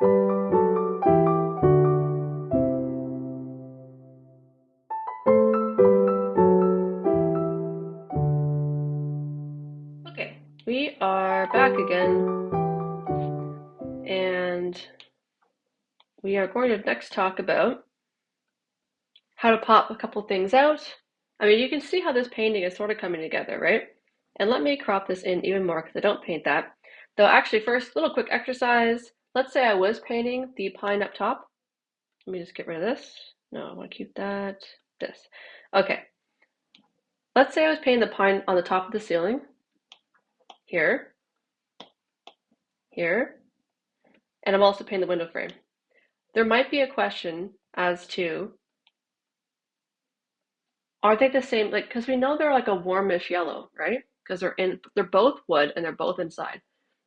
Okay, we are back again, and we are going to next talk about how to pop a couple things out. I mean, you can see how this painting is sort of coming together, right? And let me crop this in even more because I don't paint that. Though actually first, little quick exercise. Let's say I was painting the pine up top. Let me just get rid of this. No, I want to keep that, this. Okay, let's say I was painting the pine on the top of the ceiling, here, here, and I'm also painting the window frame. There might be a question as to, are they the same? Like, because we know they're like a warmish yellow, right? Because they're both wood and they're both inside.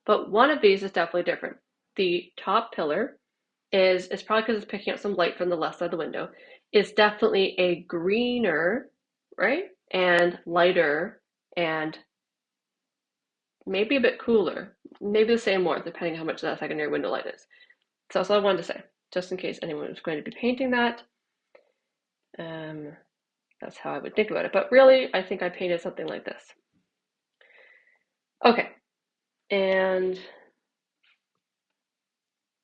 But one of these is definitely different. The top pillar is probably because it's picking up some light from the left side of the window, is definitely a greener, right? And lighter and maybe a bit cooler. Maybe the same warmth, depending how much that secondary window light is. So that's all I wanted to say, just in case anyone was going to be painting that. That's how I would think about it. But really, I think I painted something like this. Okay, and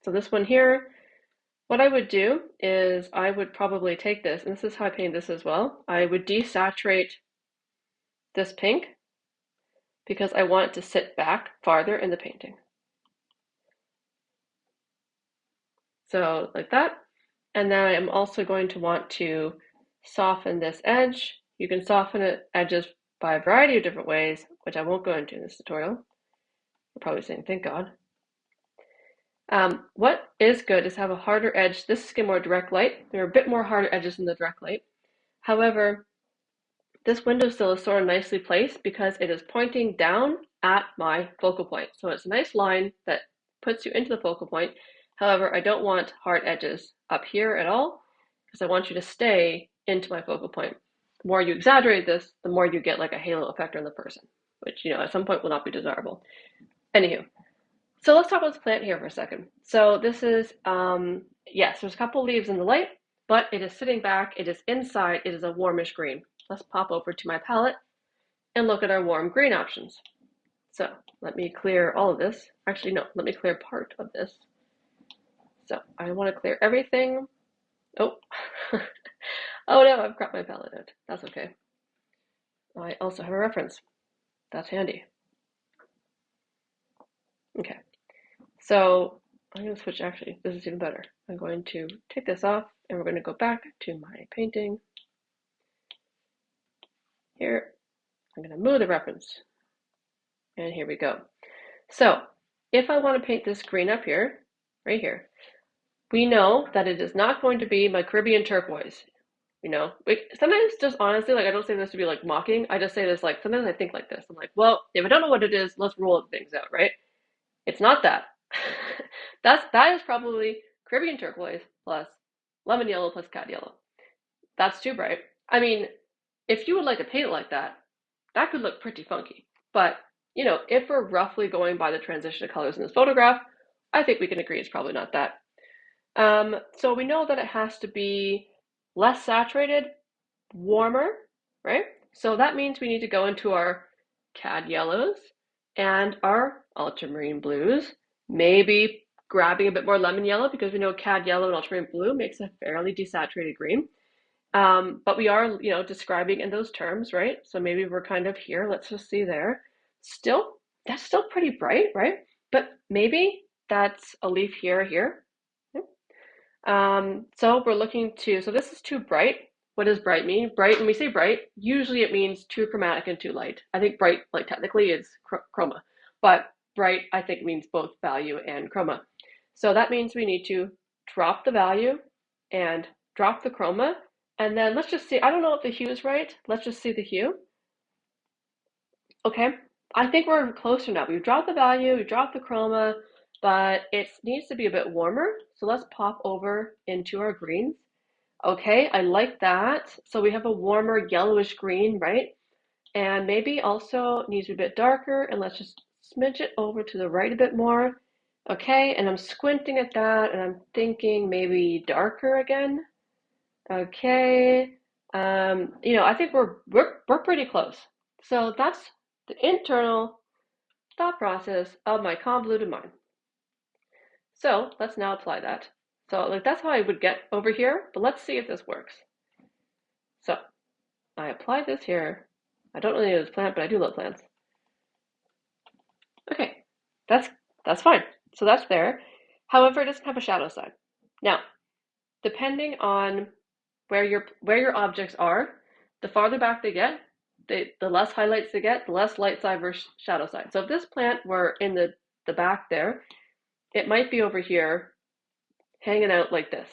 so this one here, what I would do is I would probably take this, and this is how I paint this as well. I would desaturate this pink because I want it to sit back farther in the painting. So like that. And then I'm also going to want to soften this edge. You can soften it edges by a variety of different ways, which I won't go into in this tutorial. You're probably saying, thank God. What is good is have a harder edge. This is getting more direct light. There are a bit more harder edges in the direct light. However, this window sill is sort of nicely placed because it is pointing down at my focal point. So it's a nice line that puts you into the focal point. However, I don't want hard edges up here at all because I want you to stay into my focal point. The more you exaggerate this, the more you get like a halo effect on the person, which, you know, at some point will not be desirable. Anywho, so let's talk about this plant here for a second. So this is, yes, there's a couple leaves in the light, but it is sitting back, it is inside, it is a warmish green. Let's pop over to my palette and look at our warm green options. So let me clear all of this. Actually, no, let me clear part of this. So I want to clear everything. Oh, oh no, I've cropped my palette out. That's okay. I also have a reference. That's handy. Okay, so I'm going to switch, actually, this is even better. I'm going to take this off and we're going to go back to my painting. Here, I'm going to move the reference. And here we go. So if I want to paint this green up here, right here, we know that it is not going to be my Caribbean turquoise. You know, sometimes just honestly, like I don't say this to be like mocking. I just say this like sometimes I think like this. I'm like, well, if I don't know what it is, let's rule things out, right? It's not that. That is probably Caribbean turquoise plus lemon yellow plus cad yellow. That's too bright. I mean, if you would like to paint it like that, that could look pretty funky. But, you know, if we're roughly going by the transition of colors in this photograph, I think we can agree it's probably not that. So we know that it has to be less saturated, warmer, right? So that means we need to go into our cad yellows and our ultramarine blues, maybe grabbing a bit more lemon yellow because we know cad yellow and ultramarine blue makes a fairly desaturated green. But we are, you know, describing in those terms, right? So maybe we're kind of here. Let's just see there. Still, that's still pretty bright, right? But maybe that's a leaf here, here. So we're looking to, so this is too bright. What does bright mean? Bright, when we say bright, usually it means too chromatic and too light. I think bright, like technically, is chroma, but bright, I think, means both value and chroma. So that means we need to drop the value and drop the chroma. And then let's just see, I don't know if the hue is right. Let's just see the hue. Okay, I think we're closer now. We've dropped the value, we've dropped the chroma, but it needs to be a bit warmer. So let's pop over into our greens. Okay, I like that. So we have a warmer yellowish green, right? And maybe also needs to be a bit darker. And let's just smidge it over to the right a bit more. Okay, and I'm squinting at that and I'm thinking maybe darker again. Okay, I think we're pretty close. So that's the internal thought process of my convoluted mind. So let's now apply that. So like that's how I would get over here, but let's see if this works. So I apply this here. I don't really know this plant, but I do love plants. Okay, that's fine. So that's there. However, it doesn't have a shadow side. Now, depending on where your objects are, the farther back they get, the less highlights they get, the less light side versus shadow side. So if this plant were in the back there, it might be over here hanging out like this.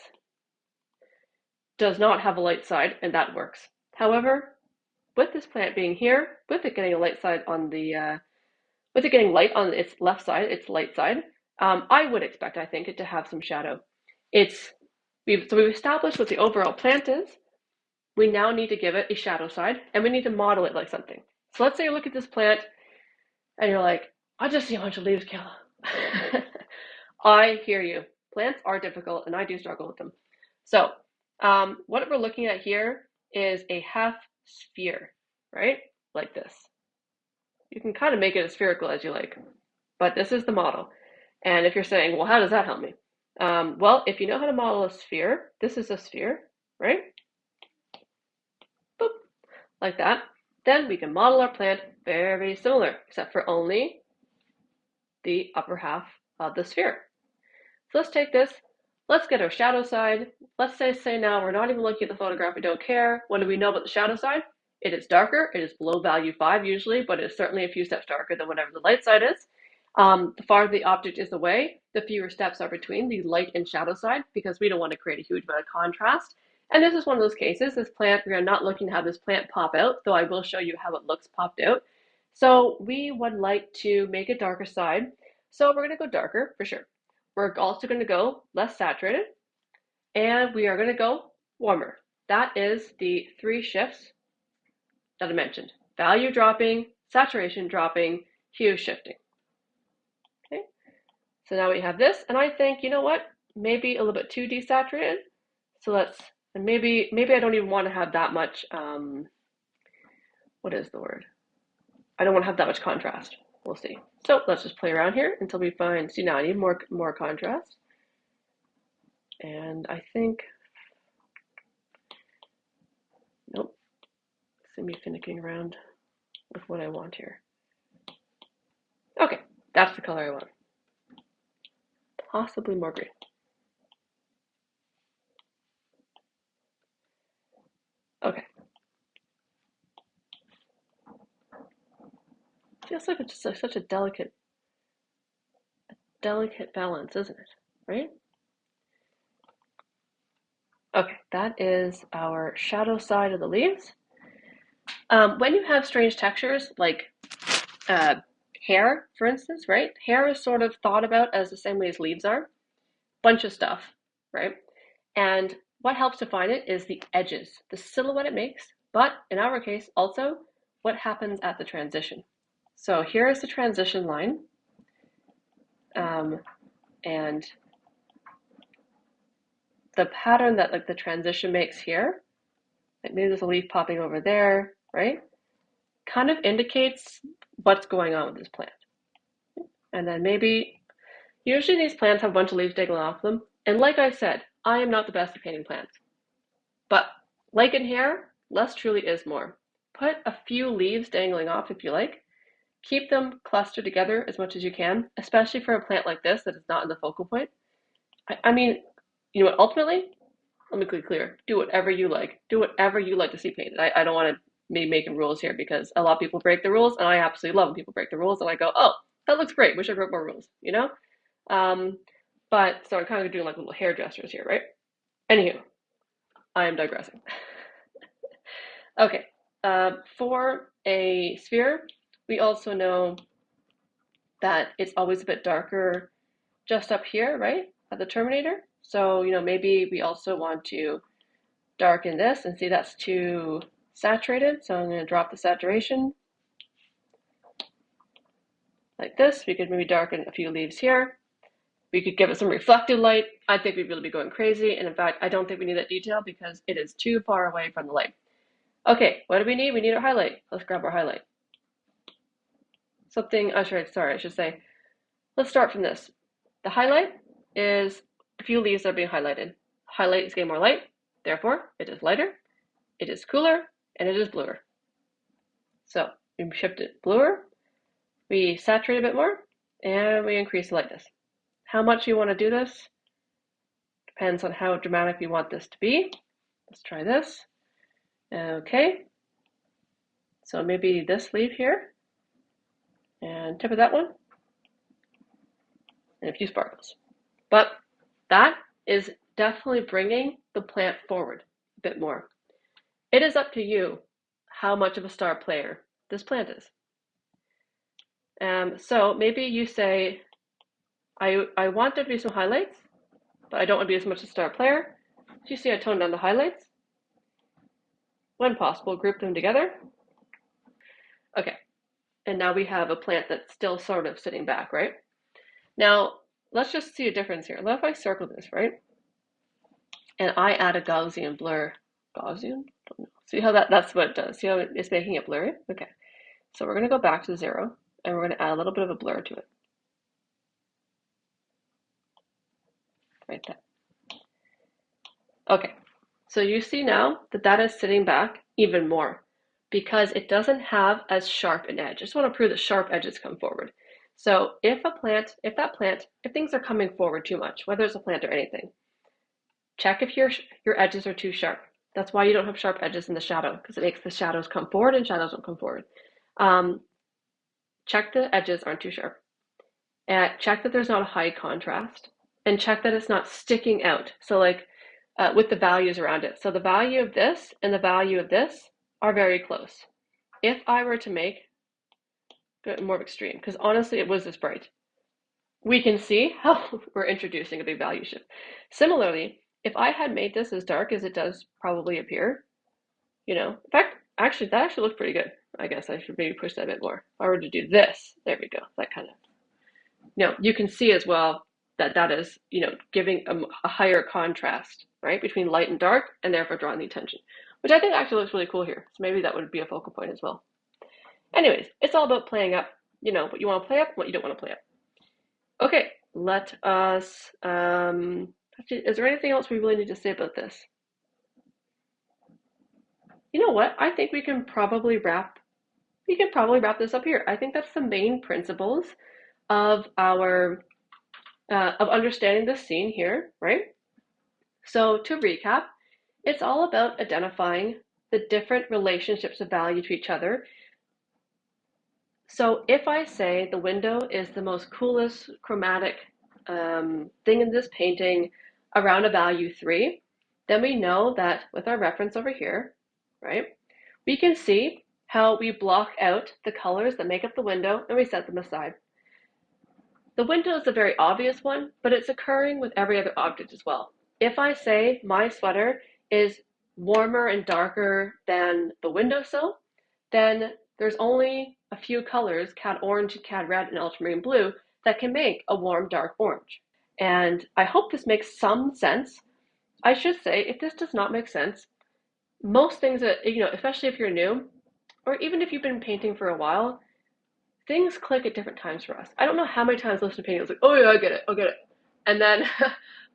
Does not have a light side, and that works. However, with this plant being here, with it getting a light side on the with it getting light on its left side, its light side, I would expect, I think, it to have some shadow. We've established what the overall plant is. We now need to give it a shadow side, and we need to model it like something. So let's say you look at this plant, and you're like, I just see a bunch of leaves, Kayla. I hear you. Plants are difficult, and I do struggle with them. So what we're looking at here is a half sphere, right? Like this. You can kind of make it as spherical as you like, but this is the model. And if you're saying, well, how does that help me? Well, if you know how to model a sphere, this is a sphere, right? Boop, like that. Then we can model our plant very, very similar, except for only the upper half of the sphere. So let's take this, let's get our shadow side. Let's say now we're not even looking at the photograph, we don't care. What do we know about the shadow side? It is darker, it is below value 5 usually, but it's certainly a few steps darker than whatever the light side is. The farther the object is away, the fewer steps are between the light and shadow side, because we don't want to create a huge amount of contrast. And this is one of those cases, this plant, we are not looking to have this plant pop out, though I will show you how it looks popped out. So we would like to make a darker side. So we're going to go darker for sure. We're also going to go less saturated, and we are going to go warmer. That is the 3 shifts that I mentioned. Value dropping, saturation dropping, hue shifting. Okay, so now we have this, and I think, you know what, maybe a little bit too desaturated. So and maybe I don't even want to have that much, what is the word? I don't want to have that much contrast. We'll see. So let's just play around here until we find, see now I need more contrast. And I think, nope, see me finicking around with what I want here. Okay, that's the color I want. Possibly more green. Okay. Feels like it's just like such a delicate balance, isn't it? Right? Okay, that is our shadow side of the leaves. When you have strange textures, like hair, for instance, right? Hair is sort of thought about as the same way as leaves are. Bunch of stuff, right? And what helps define it is the edges, the silhouette it makes, but in our case, also what happens at the transition. So here is the transition line, and the pattern that like the transition makes here, like maybe there's a leaf popping over there, right? Kind of indicates what's going on with this plant. And then maybe, usually these plants have a bunch of leaves dangling off them. And like I said, I am not the best at painting plants. But like in hair, less truly is more. Put a few leaves dangling off if you like. Keep them clustered together as much as you can, especially for a plant like this that is not in the focal point. I mean, you know what, ultimately, let me be clear, do whatever you like. Do whatever you like to see painted. I don't want to be making rules here because a lot of people break the rules, and I absolutely love when people break the rules, and I go, oh, that looks great. Wish I wrote more rules, you know? But so I'm kind of doing like little hairdressers here, right? Anywho, I am digressing. Okay, for a sphere, we also know that it's always a bit darker just up here, right, at the terminator. So, maybe we also want to darken this and see that's too saturated. So I'm going to drop the saturation like this. We could maybe darken a few leaves here. We could give it some reflected light. I think we'd really be going crazy. And in fact, I don't think we need that detail because it is too far away from the light. Okay, what do we need? We need our highlight. Let's grab our highlight. Something, I should say, let's start from this. The highlight is a few leaves that are being highlighted. Highlight is getting more light, therefore it is lighter, it is cooler, and it is bluer. So we shift it bluer, we saturate a bit more, and we increase the lightness. How much you want to do this depends on how dramatic you want this to be. Let's try this. Okay, so maybe this leaf here, and tip of that one, and a few sparkles. But that is definitely bringing the plant forward a bit more. It is up to you how much of a star player this plant is. So maybe you say, I want there to be some highlights, but I don't want to be as much a star player. So you see I toned down the highlights. When possible, group them together. Okay, and now we have a plant that's still sort of sitting back, right? Now, let's just see a difference here. What if I circle this, right? And I add a Gaussian blur. Gaussian? Don't know. See how that's what it does. See how it's making it blurry? Okay. So we're going to go back to 0, and we're going to add a little bit of a blur to it. Right there. Okay. So you see now that that is sitting back even more because it doesn't have as sharp an edge. I just want to prove that sharp edges come forward. So if things are coming forward too much, whether it's a plant or anything, check if your edges are too sharp. That's why you don't have sharp edges in the shadow, because it makes the shadows come forward and shadows don't come forward. Check the edges aren't too sharp. Check that there's not a high contrast, and check that it's not sticking out. So like with the values around it. So the value of this and the value of this are very close. If I were to make more extreme, because honestly it was this bright, we can see how we're introducing a big value shift. Similarly, if I had made this as dark as it does probably appear, in fact, actually that actually looks pretty good. I guess I should maybe push that a bit more. If I were to do this, there we go, that kind of, you can see as well that is, giving a higher contrast, right, between light and dark, and therefore drawing the attention, which I think actually looks really cool here. So maybe that would be a focal point as well. Anyways, it's all about playing up, what you want to play up, what you don't want to play up. Okay, let us, actually, is there anything else we really need to say about this? You know what? I think we can probably wrap this up here. I think that's the main principles of our of understanding this scene here, right? So to recap, it's all about identifying the different relationships of value to each other. So if I say the window is the most coolest chromatic thing in this painting around a value 3, then we know that with our reference over here, right, we can see how we block out the colors that make up the window and we set them aside. The window is a very obvious one, but it's occurring with every other object as well. If I say my sweater is warmer and darker than the windowsill, then there's only a few colors, cad orange, cad red, and ultramarine blue, that can make a warm dark orange. And I hope this makes some sense. I should say, if this does not make sense, most things that, especially if you're new, or even if you've been painting for a while, things click at different times for us. I don't know how many times I listened to painting, I was like, oh yeah, I'll get it. And then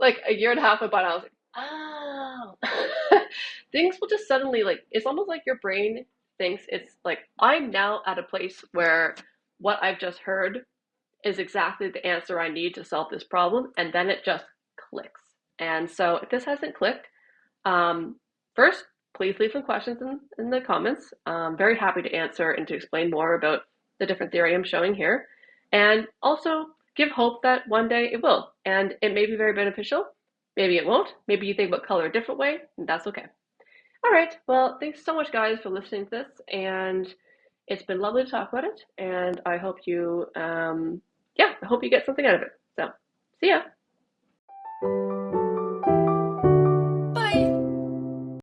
like a year and a half went by and I was like, oh. Things will just suddenly, it's almost like your brain thinks it's like, I'm now at a place where what I've just heard is exactly the answer I need to solve this problem, and then it just clicks. And so if this hasn't clicked, first, please leave some questions in the comments. I'm very happy to answer and to explain more about the different theory I'm showing here. And also give hope that one day it will. And it may be very beneficial. Maybe it won't. Maybe you think about color a different way, and that's okay. All right, well, thanks so much, guys, for listening to this. And it's been lovely to talk about it. And I hope you, I hope you get something out of it. So, see ya.